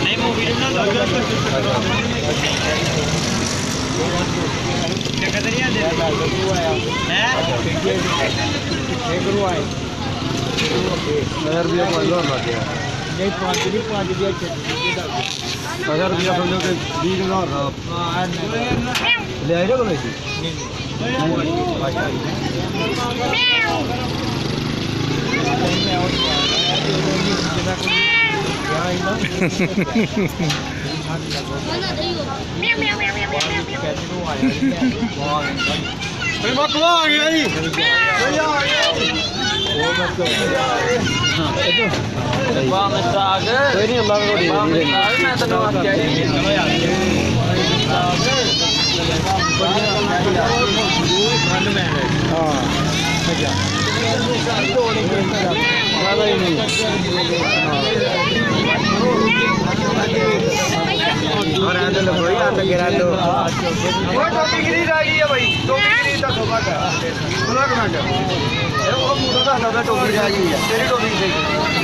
नहीं मूवी है ले आए बोले आ गया जी और आंदो लो कोई आता गिरा दो वो टोपी गिरी रह गई है भाई टोपी गिरी तक होगा क्या बोलो कमांडर ये वो मुंडा का टोपी रह गई है तेरी टोपी सही